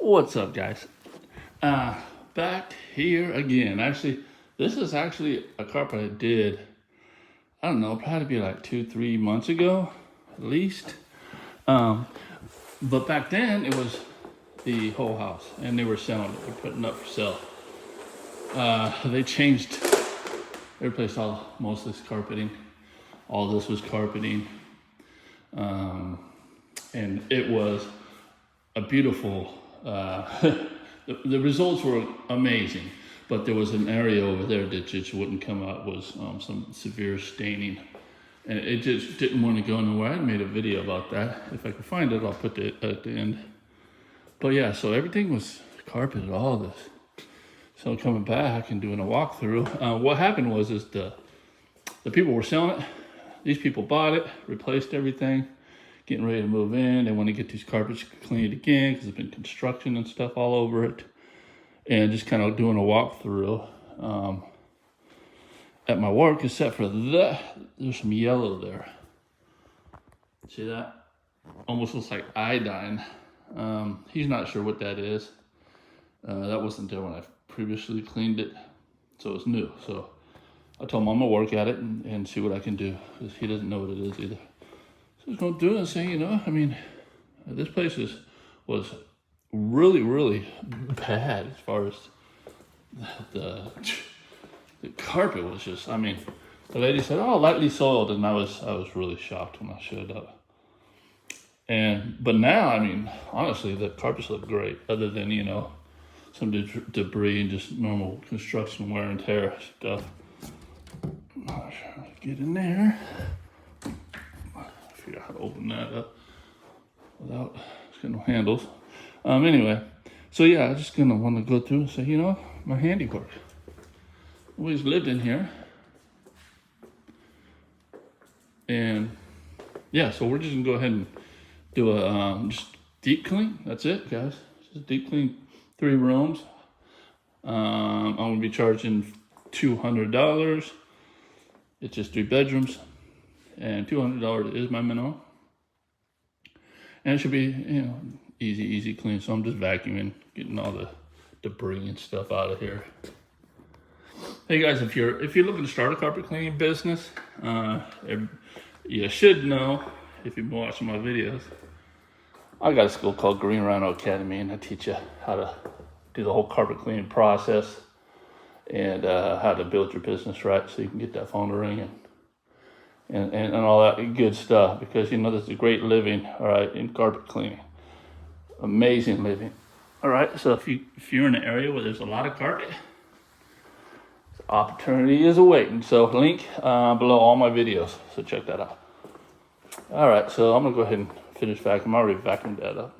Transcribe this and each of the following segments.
What's up, guys? Back here again. Actually, this is actually a carpet I did, I don't know, probably be like 2-3 months ago, at least. But back then, it was the whole house, and they were selling it. They were putting it up for sale. They changed, they replaced most of this carpeting. All this was carpeting. And it was a beautiful, the results were amazing, but there was an area over there that just wouldn't come out, was some severe staining, and it just didn't want to go nowhere. I made a video about that. If I can find it, I'll put it at the end. But yeah, so everything was carpeted, all this. So coming back and doing a walkthrough, what happened was the people were selling it. These people bought it, replaced everything, getting ready to move in. They want to get these carpets cleaned again because there's been construction and stuff all over it. And just kind of doing a walkthrough at my work, except for that, there's some yellow there. See that? Almost looks like iodine. He's not sure what that is. That wasn't there when I previously cleaned it, so it's new. So I told him I'm gonna work at it and see what I can do, because he doesn't know what it is either. So I was gonna do it and say, this place was really, really bad as far as the carpet was just, the lady said, oh, lightly soiled, and I was really shocked when I showed up. But now, honestly, the carpets look great, other than, some debris and just normal construction wear and tear stuff. I'll get in there. Figure out how to open that up without getting no handles. Anyway, so yeah, I'm just gonna want to go through and say, my handiwork. Always lived in here. And yeah, so we're just gonna go ahead and do a just deep clean. That's it, guys. Just deep clean 3 rooms. I'm gonna be charging $200. It's just 3 bedrooms, and $200 is my minimum. And it should be, easy clean. So I'm just vacuuming, getting all the debris and stuff out of here. Hey guys, if you're looking to start a carpet cleaning business, you should know, if you've been watching my videos, I got a school called Green Rhino Academy, and I teach you how to do the whole carpet cleaning process and how to build your business right, so you can get that phone to ring and all that good stuff, because there's a great living, all right, in carpet cleaning. Amazing living. All right, so if you're in an area where there's a lot of carpet, opportunity is awaiting. So link below all my videos, so check that out. All right, so I'm gonna go ahead and finish vacuuming. I already vacuumed that up.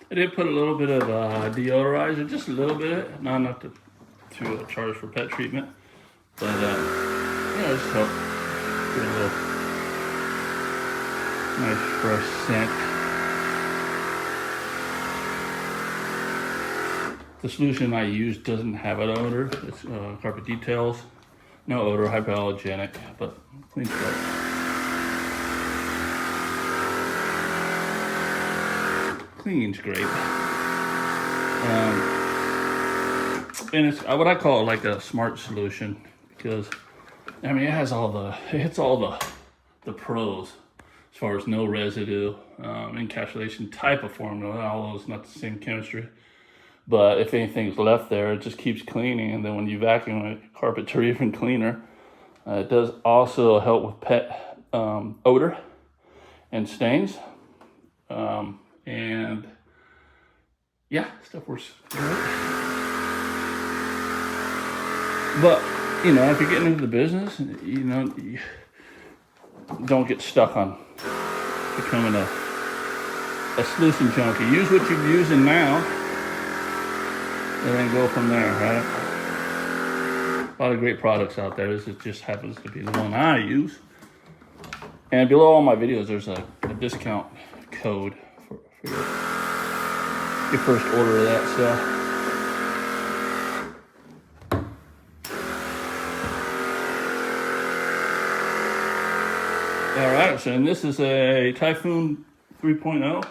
I did put a little bit of deodorizer, just a little bit, not enough to charge for pet treatment, but just help get a little nice fresh scent. The solution I use doesn't have an odor. It's Carpet Details, no odor, hypoallergenic, but clean stuff. Cleaning's great, and it's what I call like a smart solution, because it hits all the pros as far as no residue, encapsulation type of formula. Although it's not the same chemistry, but if anything's left there, it just keeps cleaning, and then when you vacuum it, carpets are even cleaner. It does also help with pet odor. and stains. And yeah, stuff works great. But, you know, if you're getting into the business, you know, you don't get stuck on becoming a solution junkie. Use what you're using now and then go from there, right? A lot of great products out there. This just happens to be the one I use. And below all my videos, there's a discount code for your first order of that stuff. All right, so and this is a Typhoon 3.0.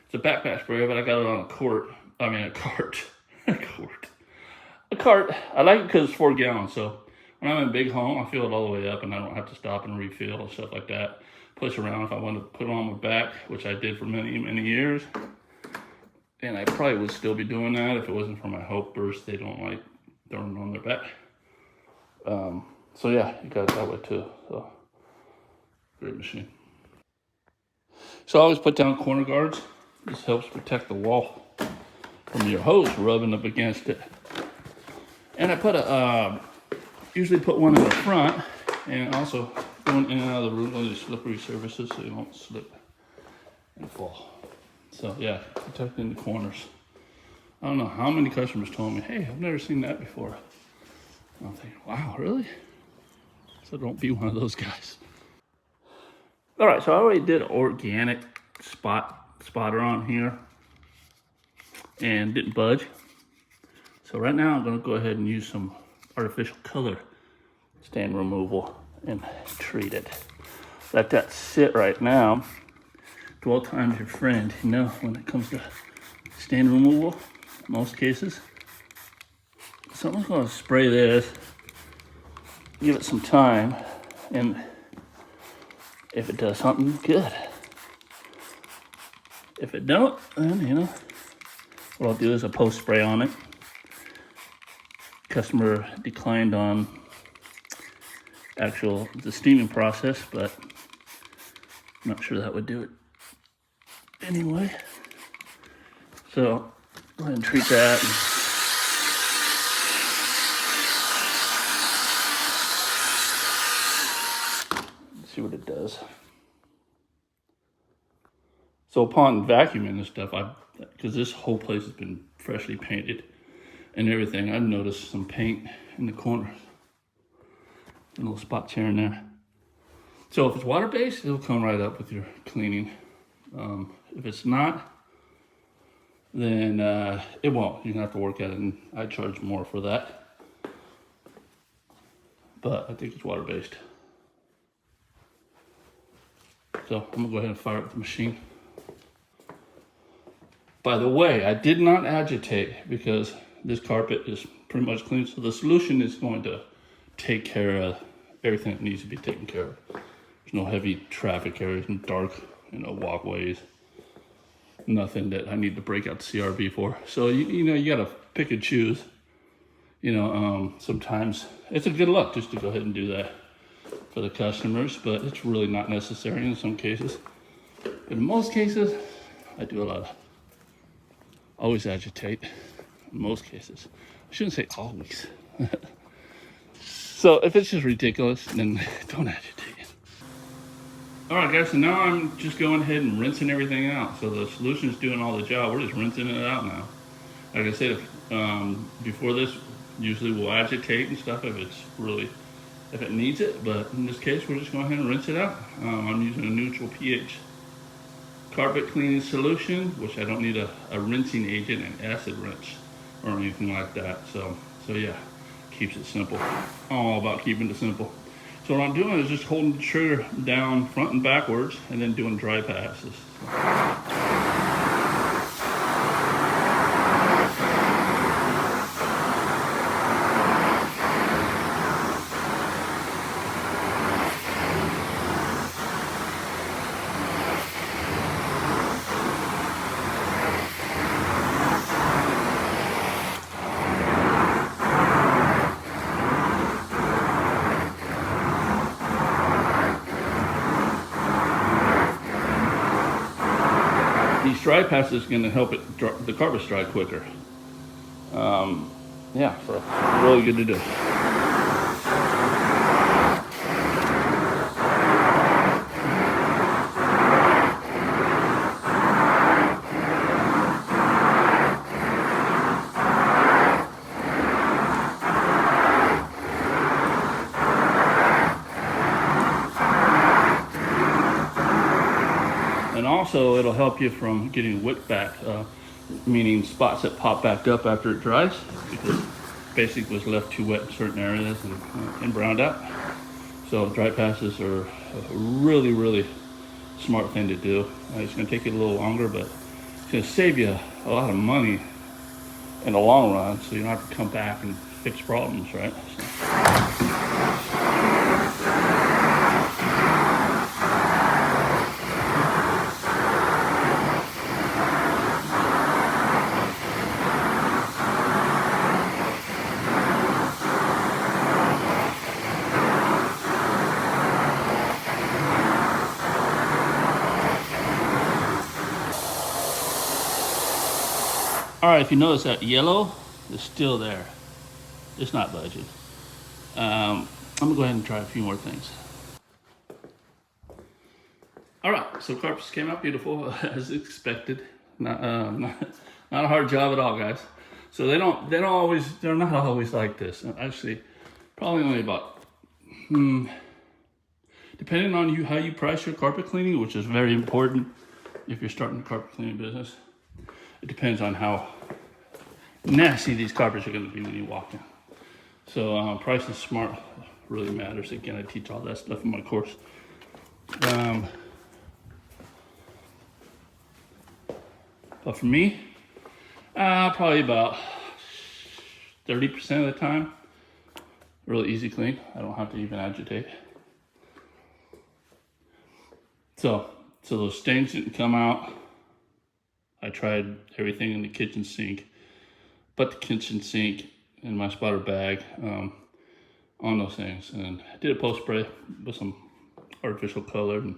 It's a backpack sprayer, but I got it on a cart. A cart. I like it because it's 4 gallons, so when I'm in a big home, I fill it all the way up and I don't have to stop and refill and stuff like that. Push around if I want to put it on my back, which I did for many, many years. And I probably would still be doing that if it wasn't for my Hope burst. They don't like throwing it on their back. So yeah, you got it that way too. So great machine. So I always put down corner guards. This helps protect the wall from your hose rubbing up against it. And I put usually put one in the front, and also going in and out of the room on these slippery surfaces so you won't slip and fall. So yeah, protecting the corners. I don't know how many customers told me, hey, I've never seen that before. And I'm thinking, wow, really? So don't be one of those guys. All right, so I already did organic spotter on here and didn't budge. So right now I'm gonna go ahead and use some artificial color stain removal and treat it. Let that sit right now. Dwell time's your friend, you know, when it comes to stain removal, in most cases. So I'm just gonna spray this, give it some time, and if it does something, good. If it don't, then, you know, what I'll do is a post spray on it. Customer declined on the steaming process, but I'm not sure that would do it anyway. So go ahead and treat that. And see what it does. So upon vacuuming this stuff, because this whole place has been freshly painted and everything, I've noticed some paint in the corners. Little spots here and there. So if it's water-based, it'll come right up with your cleaning. If it's not, then it won't. You're gonna have to work at it, and I charge more for that. But I think it's water-based. So I'm gonna go ahead and fire up the machine. By the way, I did not agitate because this carpet is pretty much clean. So the solution is going to take care of everything that needs to be taken care of. There's no heavy traffic areas and dark, walkways. Nothing that I need to break out the CRV for. So you know, you gotta pick and choose. Sometimes it's a good luck just to go ahead and do that for the customers, but it's really not necessary in some cases. But in most cases, I do always agitate. In most cases, I shouldn't say always. So if it's just ridiculous, then don't agitate. All right, guys, so now I'm just going ahead and rinsing everything out. So the solution's doing all the job. We're just rinsing it out now. Like I said, before this, usually we'll agitate and stuff if it needs it. But in this case, we're just going ahead and rinse it out. I'm using a neutral pH carpet cleaning solution, which I don't need a rinsing agent and acid rinse or anything like that. So yeah, keeps it simple. I'm all about keeping it simple. So what I'm doing is just holding the trigger down front and backwards and then doing dry passes. these dry passes are going to help the carpets dry quicker. Yeah, so really good to do. And also it'll help you from getting wick back, meaning spots that pop back up after it dries, because basically it was left too wet in certain areas and browned out. So dry passes are a really, really smart thing to do. It's gonna take you a little longer, but it's gonna save you a lot of money in the long run, so you don't have to come back and fix problems, right? So. All right, if you notice that yellow is still there. It's not budging. I'm gonna go ahead and try a few more things. All right, so carpets came out beautiful as expected. Not a hard job at all, guys. So they're not always like this. Actually, probably only about, depending on how you price your carpet cleaning, which is very important if you're starting a carpet cleaning business. It depends on how nasty these carpets are going to be when you walk in. So price is smart really matters. Again, I teach all that stuff in my course. But for me, probably about 30% of the time, really easy clean. I don't have to even agitate. So those stains didn't come out. I tried everything in the kitchen sink, but the kitchen sink and my spotter bag on those things. And I did a post spray with some artificial color. And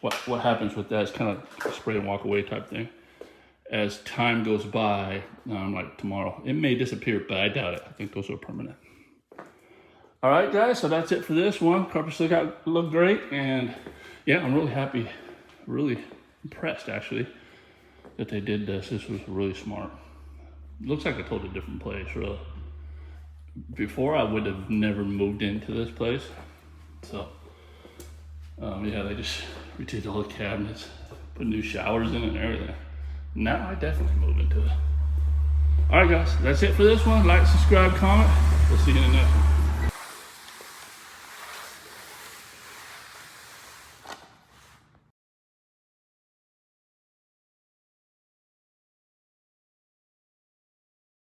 what happens with that is kind of spray and walk away type thing. As time goes by, like tomorrow, it may disappear, but I doubt it. I think those are permanent. All right, guys, so that's it for this one. Carpets look great, and yeah, I'm really happy, really impressed actually that they did this. This was really smart. Looks like I told a different place, really. Before, I would have never moved into this place. So, yeah, they just redid all the cabinets, put new showers in and everything. Now I definitely move into it. All right, guys, that's it for this one. Like, subscribe, comment. We'll see you in the next one.